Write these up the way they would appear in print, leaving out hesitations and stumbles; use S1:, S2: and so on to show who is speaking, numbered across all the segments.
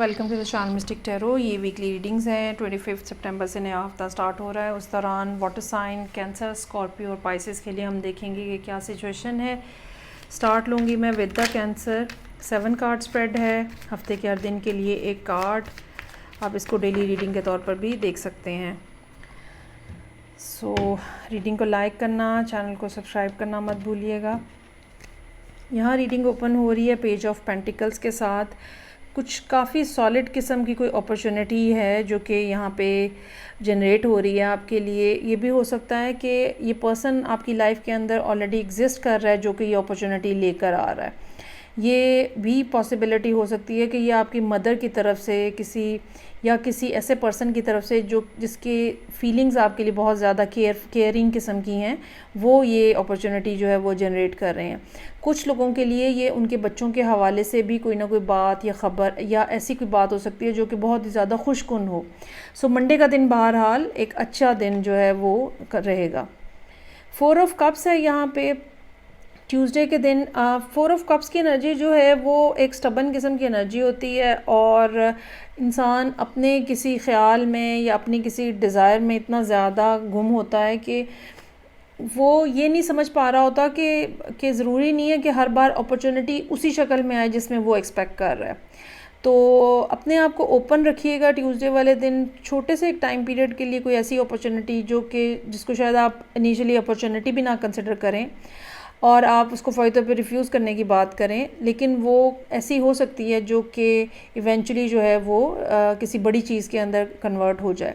S1: Welcome to the channel mystic tarot. ये weekly readings हैं। 25 सितंबर से नया हफ्ता स्टार्ट हो रहा है। उस दौरान वाटर साइन, कैंसर, स्कॉर्पियो और पाइसेस के लिए हम देखेंगे कि क्या सिचुएशन है। स्टार्ट लूँगी मैं with the cancer. 7 card spread है। हफ्ते के हर दिन के लिए एक कार्ड। आप इसको डेली रीडिंग के तौर पर भी देख सकते हैं। रीडिंग को लाइक करना, चैनल को सब्सक्राइब करना मत भूलिएगा। यहाँ रीडिंग ओपन हो रही है पेज ऑफ पेंटिकल्स के साथ। कुछ काफ़ी सॉलिड किस्म की कोई अपॉर्चुनिटी है जो कि यहाँ पे जनरेट हो रही है आपके लिए। ये भी हो सकता है कि ये पर्सन आपकी लाइफ के अंदर ऑलरेडी एग्जिस्ट कर रहा है जो कि ये अपॉर्चुनिटी लेकर आ रहा है। ये भी पॉसिबिलिटी हो सकती है कि ये आपकी मदर की तरफ से किसी ऐसे पर्सन की तरफ से जो जिसकी फीलिंग्स आपके लिए बहुत ज़्यादा केयरिंग किस्म की हैं, वो ये अपॉर्चुनिटी जो है वो जनरेट कर रहे हैं। कुछ लोगों के लिए ये उनके बच्चों के हवाले से भी कोई ना कोई बात या ख़बर या ऐसी कोई बात हो सकती है जो कि बहुत ही ज़्यादा खुशकुन हो। मंडे का दिन बहरहाल एक अच्छा दिन जो है वो रहेगा। 4 ऑफ कप्स है यहाँ पे ट्यूसडे के दिन। 4 ऑफ कप्स की एनर्जी जो है वो एक स्टबन किस्म की एनर्जी होती है और इंसान अपने किसी ख्याल में या अपनी किसी डिज़ायर में इतना ज़्यादा गुम होता है कि वो ये नहीं समझ पा रहा होता कि ज़रूरी नहीं है कि हर बार अपॉर्चुनिटी उसी शक्ल में आए जिसमें वो एक्सपेक्ट कर रहा है। तो अपने आप को ओपन रखिएगा ट्यूसडे वाले दिन। छोटे से एक टाइम पीरियड के लिए कोई ऐसी अपॉर्चुनिटी जिसको शायद आप इनिशियली अपॉर्चुनिटी भी ना कंसिडर करें और आप उसको फ़ौरी तौर पे रिफ्यूज़ करने की बात करें, लेकिन वो ऐसी हो सकती है जो कि इवेंचुअली जो है वो किसी बड़ी चीज़ के अंदर कन्वर्ट हो जाए,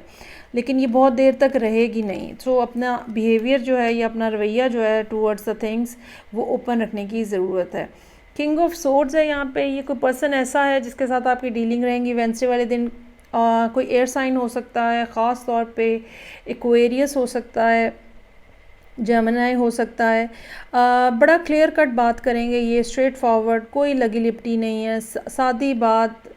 S1: लेकिन ये बहुत देर तक रहेगी नहीं। अपना बिहेवियर जो है या अपना रवैया जो है टूवर्ड्स द थिंग्स वो ओपन रखने की ज़रूरत है। किंग ऑफ सोर्ड्स है यहाँ पे। ये कोई पर्सन ऐसा है जिसके साथ आपकी डीलिंग रहेंगी वेडनेसडे वाले दिन। कोई एयर साइन हो सकता है, ख़ास तौर पे एक्वेरियस हो सकता है, जेमिनी हो सकता है। बड़ा क्लियर कट बात करेंगे, ये स्ट्रेट फॉरवर्ड, कोई लगी लिपटी नहीं है, सादी बात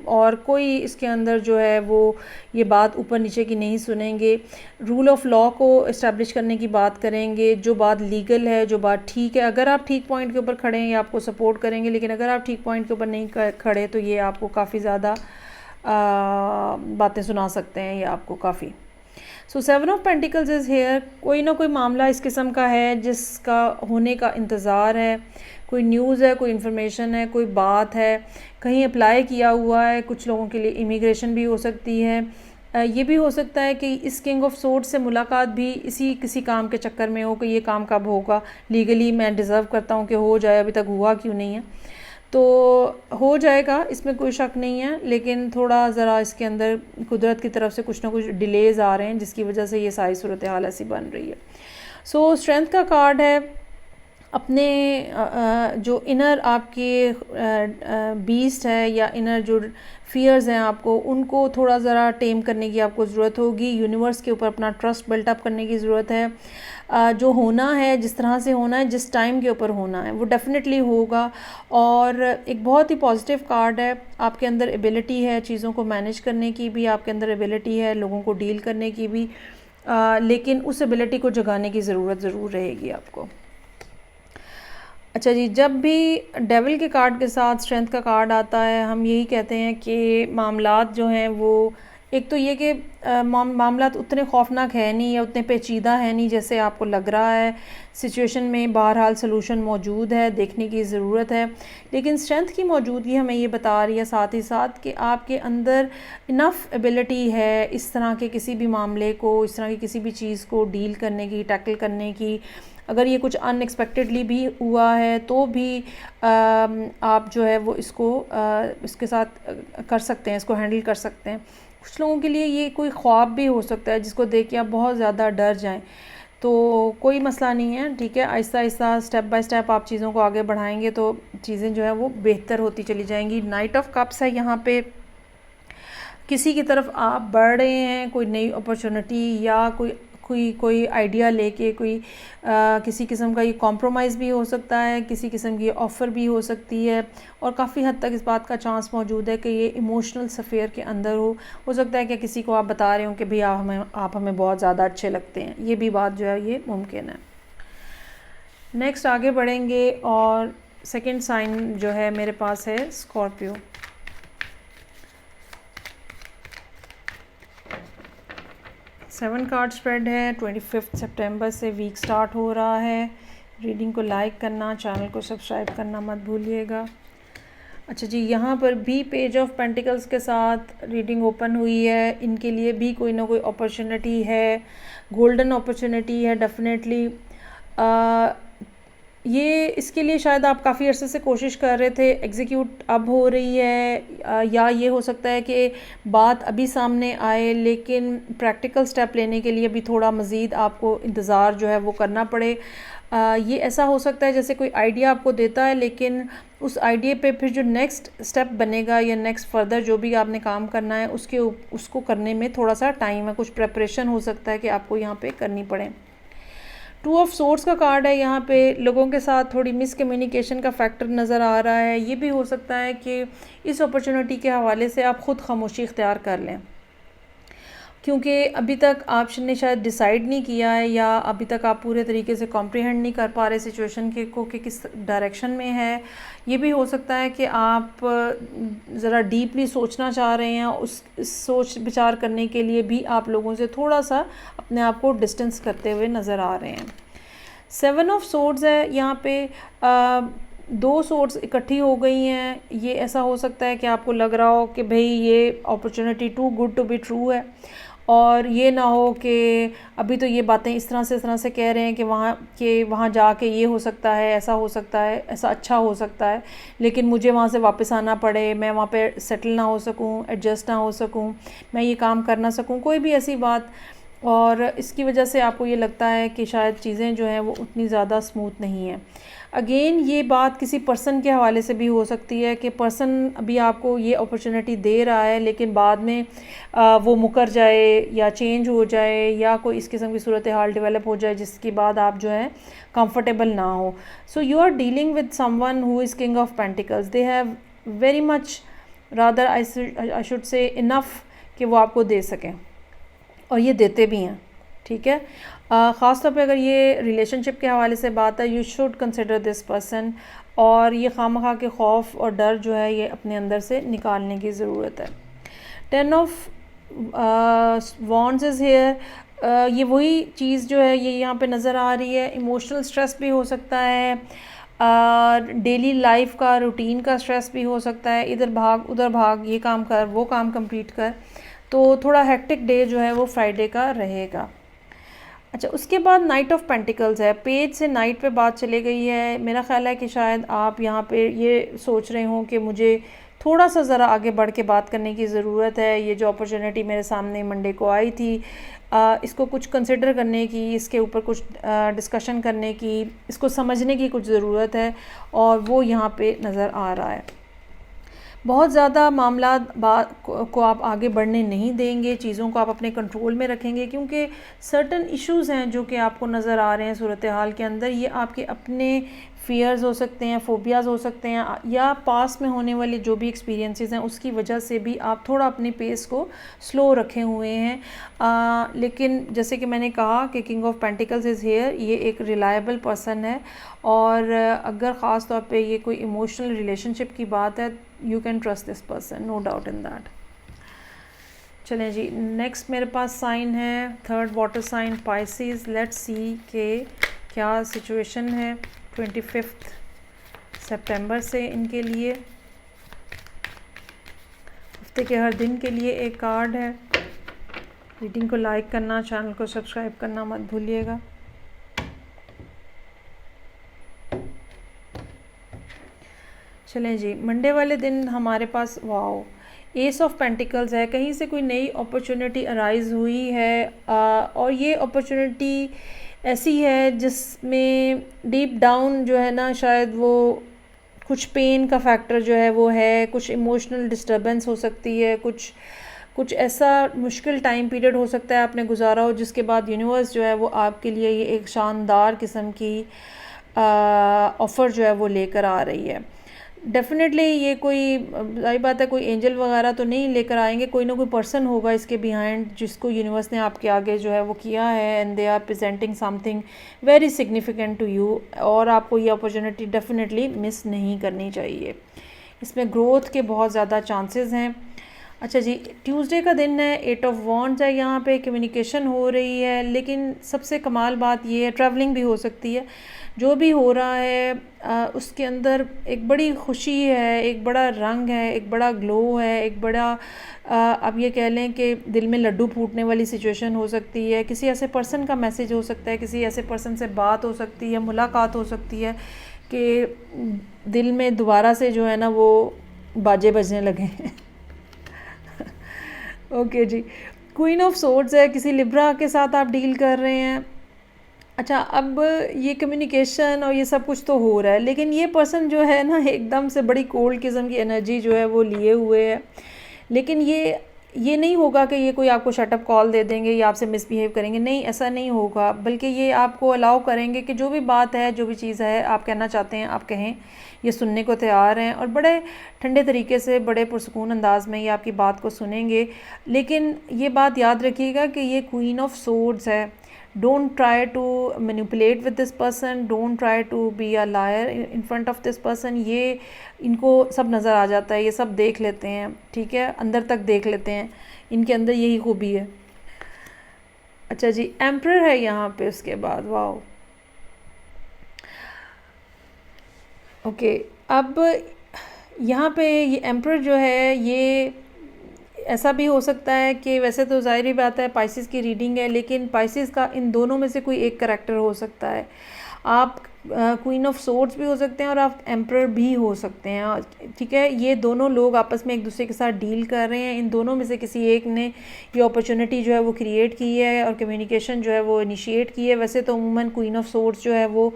S1: और कोई इसके अंदर जो है वो ये बात ऊपर नीचे की नहीं सुनेंगे। रूल ऑफ लॉ को इस्टेब्लिश करने की बात करेंगे, जो बात लीगल है, जो बात ठीक है। अगर आप ठीक पॉइंट के ऊपर खड़े हैं ये आपको सपोर्ट करेंगे, लेकिन अगर आप ठीक पॉइंट के ऊपर नहीं खड़े तो ये आपको काफ़ी ज़्यादा बातें सुना सकते हैं ये आपको काफ़ी। 7 ऑफ पेंटिकल्स इज़ हेयर। कोई ना कोई मामला इस किस्म का है जिसका होने का इंतज़ार है। कोई न्यूज़ है, कोई इन्फॉर्मेशन है, कोई बात है, कहीं अप्लाई किया हुआ है। कुछ लोगों के लिए इमिग्रेशन भी हो सकती है। ये भी हो सकता है कि इस किंग ऑफ सोर्ड से मुलाकात भी किसी काम के चक्कर में हो कि ये काम कब होगा, लीगली मैं डिज़र्व करता हूँ कि हो जाए, अभी तक हुआ क्यों नहीं है। तो हो जाएगा, इसमें कोई शक नहीं है, लेकिन थोड़ा ज़रा इसके अंदर कुदरत की तरफ से कुछ ना कुछ डिलेज़ आ रहे हैं जिसकी वजह से ये सारी सूरत हाल ऐसी बन रही है। स्ट्रेंथ का कार्ड है। अपने जो इनर आपके बीस्ट है या इनर जो फियर्स हैं आपको, उनको थोड़ा ज़रा टेम करने की आपको ज़रूरत होगी। यूनिवर्स के ऊपर अपना ट्रस्ट बिल्टअप करने की ज़रूरत है। जो होना है, जिस तरह से होना है, जिस टाइम के ऊपर होना है, वो डेफिनेटली होगा। और एक बहुत ही पॉजिटिव कार्ड है। आपके अंदर एबिलिटी है चीज़ों को मैनेज करने की भी, आपके अंदर एबिलिटी है लोगों को डील करने की भी, लेकिन उस एबिलिटी को जगाने की ज़रूरत ज़रूर रहेगी आपको। अच्छा जी, जब भी डेविल के कार्ड के साथ स्ट्रेंथ का कार्ड आता है, हम यही कहते हैं कि मामलात जो हैं वो, एक तो ये कि मामलात उतने खौफनाक है नहीं या उतने पेचीदा है नहीं जैसे आपको लग रहा है। सिचुएशन में बहरहाल सलूशन मौजूद है, देखने की ज़रूरत है, लेकिन स्ट्रेंथ की मौजूदगी हमें ये बता रही है साथ ही साथ कि आपके अंदर इनफ एबिलिटी है इस तरह के किसी भी मामले को, इस तरह की किसी भी चीज़ को डील करने की, टैकल करने की। अगर ये कुछ अनएक्सपेक्टेडली भी हुआ है तो भी आप जो है वो इसके साथ कर सकते हैं, इसको हैंडल कर सकते हैं। कुछ लोगों के लिए ये कोई ख्वाब भी हो सकता है जिसको देख के आप बहुत ज़्यादा डर जाएं, तो कोई मसला नहीं है, ठीक है। Aahista Aahista step by step आप चीज़ों को आगे बढ़ाएंगे तो चीज़ें जो है वो बेहतर होती चली जाएंगी। नाइट ऑफ कप्स है यहाँ पे। किसी की तरफ आप बढ़ रहे हैं, कोई नई अपॉर्चुनिटी या कोई आइडिया लेके, किसी किस्म का ये कॉम्प्रोमाइज़ भी हो सकता है, किसी किस्म की ऑफ़र भी हो सकती है, और काफ़ी हद तक इस बात का चांस मौजूद है कि ये इमोशनल सफ़ेयर के अंदर हो सकता है कि किसी को आप बता रहे हो कि भई आप हमें बहुत ज़्यादा अच्छे लगते हैं। ये भी बात जो है ये मुमकिन है। नेक्स्ट आगे बढ़ेंगे और सेकंड साइन जो है मेरे पास है स्कॉर्पियो। 7 कार्ड स्प्रेड है। 25 सितंबर से वीक स्टार्ट हो रहा है। रीडिंग को लाइक करना, चैनल को सब्सक्राइब करना मत भूलिएगा। अच्छा जी, यहाँ पर भी पेज ऑफ पेंटिकल्स के साथ रीडिंग ओपन हुई है। इनके लिए भी कोई ना कोई अपॉर्चुनिटी है, गोल्डन अपॉर्चुनिटी है डेफिनेटली। ये इसके लिए शायद आप काफ़ी अरसे से कोशिश कर रहे थे, एग्जीक्यूट अब हो रही है, या ये हो सकता है कि बात अभी सामने आए, लेकिन प्रैक्टिकल स्टेप लेने के लिए भी थोड़ा मज़ीद आपको इंतज़ार जो है वो करना पड़े। ये ऐसा हो सकता है जैसे कोई आइडिया आपको देता है, लेकिन उस आइडिया पे फिर जो नेक्स्ट स्टेप बनेगा या नेक्स्ट फर्दर जो भी आपने काम करना है उसको करने में थोड़ा सा टाइम है, कुछ प्रेपरेशन हो सकता है कि आपको यहाँ पे करनी पड़े। 2 ऑफ सोर्ड्स का कार्ड है। यहाँ पे लोगों के साथ थोड़ी मिसकम्युनिकेशन का फैक्टर नज़र आ रहा है। ये भी हो सकता है कि इस अपॉर्चुनिटी के हवाले से आप ख़ुद खामोशी इख्तियार कर लें, क्योंकि अभी तक आपने शायद डिसाइड नहीं किया है, या अभी तक आप पूरे तरीके से कॉम्प्रिहेंड नहीं कर पा रहे सिचुएशन कि किस डायरेक्शन में है। ये भी हो सकता है कि आप ज़रा डीपली सोचना चाह रहे हैं, उस सोच विचार करने के लिए भी आप लोगों से थोड़ा सा अपने आप को डिस्टेंस करते हुए नज़र आ रहे हैं। 7 ऑफ सोर्ड्स है। यहाँ पे 2 सोर्ड्स इकट्ठी हो गई हैं। ये ऐसा हो सकता है कि आपको लग रहा हो कि भाई ये opportunity too good to be true है, और ये ना हो कि अभी तो ये बातें इस तरह से कह रहे हैं कि वहाँ जाके ये हो सकता है, ऐसा हो सकता है, ऐसा अच्छा हो सकता है, लेकिन मुझे वहाँ से वापस आना पड़े, मैं वहाँ पे सेटल ना हो सकूँ, एडजस्ट ना हो सकूँ, मैं ये काम कर ना सकूँ, कोई भी ऐसी बात, और इसकी वजह से आपको ये लगता है कि शायद चीज़ें जो हैं वो उतनी ज़्यादा स्मूथ नहीं है। अगेन ये बात किसी पर्सन के हवाले से भी हो सकती है कि पर्सन अभी आपको ये अपॉर्चुनिटी दे रहा है, लेकिन बाद में वो मुकर जाए या चेंज हो जाए, या कोई इस किस्म की सूरत हाल डेवलप हो जाए जिसके बाद आप जो है कंफर्टेबल ना हो। So you are dealing with someone who is king of pentacles. They have very much rather I should say enough कि वो आपको दे सकें, और ये देते भी हैं, ठीक है। ख़ास तौर पे अगर ये रिलेशनशिप के हवाले से बात है, you should consider this person, और ये खामखा के खौफ और डर जो है ये अपने अंदर से निकालने की ज़रूरत है। 10 ऑफ वॉन्ड्स इज़ हेयर। ये वही चीज़ जो है ये यहाँ पे नज़र आ रही है। इमोशनल स्ट्रेस भी हो सकता है, डेली लाइफ का रूटीन का स्ट्रेस भी हो सकता है, इधर भाग उधर भाग, ये काम कर वो काम कंप्लीट कर, तो थोड़ा हेक्टिक डे जो है वो फ्राइडे का रहेगा। अच्छा, उसके बाद नाइट ऑफ पेंटिकल्स है। पेज से नाइट पे बात चली गई है। मेरा ख्याल है कि शायद आप यहाँ पे ये सोच रहे हों कि मुझे थोड़ा सा ज़रा आगे बढ़ के बात करने की ज़रूरत है। ये जो अपॉर्चुनिटी मेरे सामने मंडे को आई थी, इसको कुछ कंसिडर करने की, इसके ऊपर कुछ डिस्कशन करने की, इसको समझने की कुछ ज़रूरत है, और वो यहाँ पे नज़र आ रहा है। बहुत ज़्यादा मामला को आप आगे बढ़ने नहीं देंगे, चीज़ों को आप अपने कंट्रोल में रखेंगे, क्योंकि सर्टन इश्यूज़ हैं जो कि आपको नज़र आ रहे हैं सूरत हाल के अंदर। ये आपके अपने फ़ियर्स हो सकते हैं, फ़ोबियाज़ हो सकते हैं, या पास में होने वाले जो भी एक्सपीरियंसेस हैं उसकी वजह से भी आप थोड़ा अपने पेस को स्लो रखे हुए हैं। लेकिन जैसे कि मैंने कहा कि king of pentacles is here, ये एक रिलायबल पर्सन है, और अगर ख़ास तौर पे ये कोई इमोशनल रिलेशनशिप की बात है, you can trust this person, no doubt in that. चलें जी, नेक्स्ट मेरे पास साइन है 3rd water sign Pisces. Let's see के क्या सिचुएशन है 25 सितंबर से इनके लिए। हफ्ते के हर दिन के लिए एक कार्ड है। रीडिंग को लाइक करना, चैनल को सब्सक्राइब करना मत भूलिएगा। चलें जी, मंडे वाले दिन हमारे पास वाओ एस ऑफ पेंटिकल्स है। कहीं से कोई नई अपॉर्चुनिटी अराइज़ हुई है, और ये अपॉर्चुनिटी ऐसी है जिसमें डीप डाउन जो है ना, शायद वो कुछ पेन का फैक्टर जो है वो है, कुछ इमोशनल डिस्टर्बेंस हो सकती है, कुछ ऐसा मुश्किल टाइम पीरियड हो सकता है आपने गुजारा हो, जिसके बाद यूनिवर्स जो है वो आपके लिए ये एक शानदार किस्म की ऑफ़र जो है वो लेकर आ रही है। डेफिनेटली ये कोई सही बात है, कोई एंजल वगैरह तो नहीं लेकर आएंगे, कोई ना कोई पर्सन होगा इसके बिहाइंड जिसको यूनिवर्स ने आपके आगे जो है वो किया है, and they are presenting something very significant to you, और आपको ये अपॉर्चुनिटी डेफिनेटली मिस नहीं करनी चाहिए। इसमें ग्रोथ के बहुत ज़्यादा चांसेस हैं। अच्छा जी, ट्यूसडे का दिन है, 8 ऑफ वॉन्ड्स है, यहाँ पे कम्युनिकेशन हो रही है, लेकिन सबसे कमाल बात ये है ट्रैवलिंग भी हो सकती है। जो भी हो रहा है उसके अंदर एक बड़ी खुशी है, एक बड़ा रंग है, एक बड़ा ग्लो है, एक बड़ा अब ये कह लें कि दिल में लड्डू फूटने वाली सिचुएशन हो सकती है। किसी ऐसे पर्सन का मैसेज हो सकता है, किसी ऐसे पर्सन से बात हो सकती है, मुलाकात हो सकती है कि दिल में दोबारा से जो है ना वो बाजे बजने लगे हैं। ओके जी, क्वीन ऑफ सोर्ड्स है, किसी लिब्रा के साथ आप डील कर रहे हैं। अच्छा, अब ये कम्युनिकेशन और ये सब कुछ तो हो रहा है, लेकिन ये पर्सन जो है ना एकदम से बड़ी कोल्ड किस्म की एनर्जी जो है वो लिए हुए है। लेकिन ये नहीं होगा कि ये कोई आपको शटअप कॉल दे देंगे या आपसे मिसबिहेव करेंगे, नहीं, ऐसा नहीं होगा, बल्कि ये आपको अलाउ करेंगे कि जो भी बात है, जो भी चीज़ है आप कहना चाहते हैं आप कहें, ये सुनने को तैयार हैं और बड़े ठंडे तरीके से, बड़े पुरसकून अंदाज में ये आपकी बात को सुनेंगे। लेकिन ये बात याद रखिएगा कि ये क्वीन ऑफ सोर्ड्स है। Don't try to manipulate with this person, don't try to be a liar in front of this person. ये इनको सब नज़र आ जाता है, ये सब देख लेते हैं, ठीक है, अंदर तक देख लेते हैं, इनके अंदर यही खूबी है। अच्छा जी, एम्परर है यहाँ पे, उसके बाद वाओ, ओके। अब यहाँ पे ये एम्परर जो है, ये ऐसा भी हो सकता है कि वैसे तो ज़ाहिर बात है पाइसेस की रीडिंग है, लेकिन पाइसेस का इन दोनों में से कोई एक करैक्टर हो सकता है। आप क्वीन ऑफ सोर्ड्स भी हो सकते हैं और आप एम्परर भी हो सकते हैं, ठीक है। ये दोनों लोग आपस में एक दूसरे के साथ डील कर रहे हैं, इन दोनों में से किसी एक ने ये अपॉर्चुनिटी जो है वो क्रिएट की है और कम्युनिकेशन जो है वो इनिशिएट की है। वैसे तो अमूमन क्वीन ऑफ सोर्ड्स जो है वो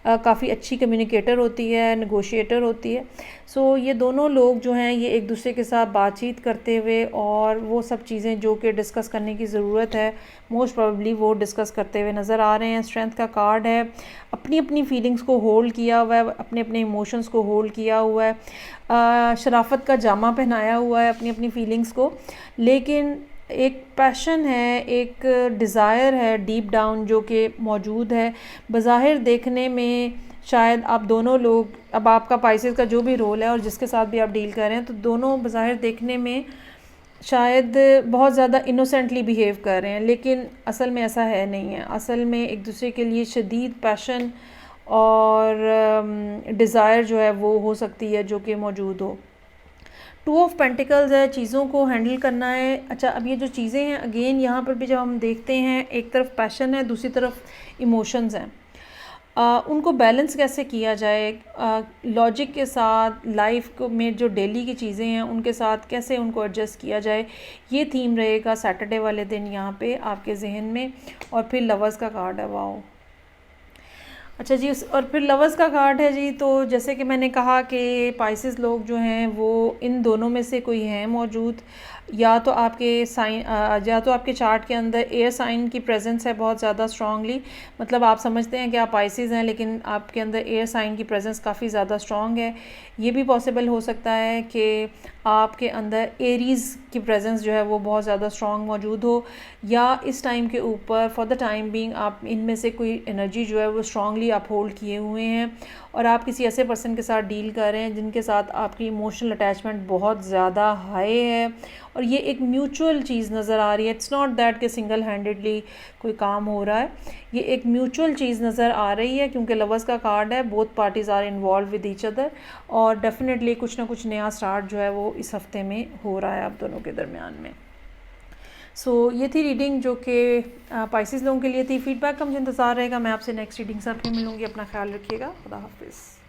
S1: काफ़ी अच्छी कम्युनिकेटर होती है, नेगोशिएटर होती है। सो ये दोनों लोग जो हैं ये एक दूसरे के साथ बातचीत करते हुए और वो सब चीज़ें जो कि डिस्कस करने की ज़रूरत है, मोस्ट प्रोबेबली वो डिस्कस करते हुए नज़र आ रहे हैं। स्ट्रेंथ का कार्ड है, अपनी अपनी फीलिंग्स को होल्ड किया हुआ है, अपने अपने इमोशंस को होल्ड किया हुआ है, शराफत का जामा पहनाया हुआ है अपनी अपनी फीलिंग्स को, लेकिन एक पैशन है, एक डिज़ायर है डीप डाउन जो कि मौजूद है। बज़ाहिर देखने में शायद आप दोनों लोग, अब आपका पाइसेस का जो भी रोल है और जिसके साथ भी आप डील कर रहे हैं, तो दोनों बज़ाहिर देखने में शायद बहुत ज़्यादा इनोसेंटली बिहेव कर रहे हैं, लेकिन असल में ऐसा है नहीं है। असल में एक दूसरे के लिए शदीद पैशन और डिज़ायर जो है वो हो सकती है जो कि मौजूद हो। 2 ऑफ पेंटिकल्स है, चीज़ों को हैंडल करना है। अच्छा, अब ये जो चीज़ें हैं अगेन यहाँ पर भी जब हम देखते हैं, एक तरफ पैशन है, दूसरी तरफ इमोशंस हैं। उनको बैलेंस कैसे किया जाए, लॉजिक के साथ लाइफ को में जो डेली की चीज़ें हैं उनके साथ कैसे उनको एडजस्ट किया जाए, ये थीम रहेगा सैटरडे वाले दिन यहाँ पे आपके जहन में। और फिर लवर्स का कार्ड है, वाओ। अच्छा जी, और फिर लवर्स का कार्ड है जी। तो जैसे कि मैंने कहा कि पाइसेस लोग जो हैं वो इन दोनों में से कोई हैं मौजूद, या तो आपके साइन या तो आपके चार्ट के अंदर एयर साइन की प्रेजेंस है बहुत ज़्यादा स्ट्रांगली, मतलब आप समझते हैं कि आप पाइसेस हैं लेकिन आपके अंदर एयर साइन की प्रेजेंस काफ़ी ज़्यादा स्ट्रांग है। ये भी पॉसिबल हो सकता है कि आपके अंदर एरीज़ की प्रेजेंस जो है वो बहुत ज़्यादा स्ट्रांग मौजूद हो, या इस टाइम के ऊपर फॉर द टाइम बीइंग आप इनमें से कोई एनर्जी जो है वो स्ट्रांगली आप होल्ड किए हुए हैं और आप किसी ऐसे पर्सन के साथ डील कर रहे हैं जिनके साथ आपकी इमोशनल अटैचमेंट बहुत ज़्यादा हाई है और ये एक म्यूचुअल चीज़ नज़र आ रही है। इट्स नॉट दैट कि सिंगल हैंडेडली कोई काम हो रहा है, ये एक म्यूचुअल चीज़ नज़र आ रही है क्योंकि लवर्स का कार्ड है। Both parties are involve with each other और डेफिनेटली कुछ ना कुछ नया स्टार्ट जो है वो इस हफ्ते में हो रहा है आप दोनों के दरमियान में। सो ये थी रीडिंग जो कि पाइसेस लोगों के लिए थी। फीडबैक का मुझे इंतज़ार रहेगा। मैं आपसे नेक्स्ट रीडिंग से फिर मिलूँगी। अपना ख्याल रखिएगा। खुदा हाफिज़।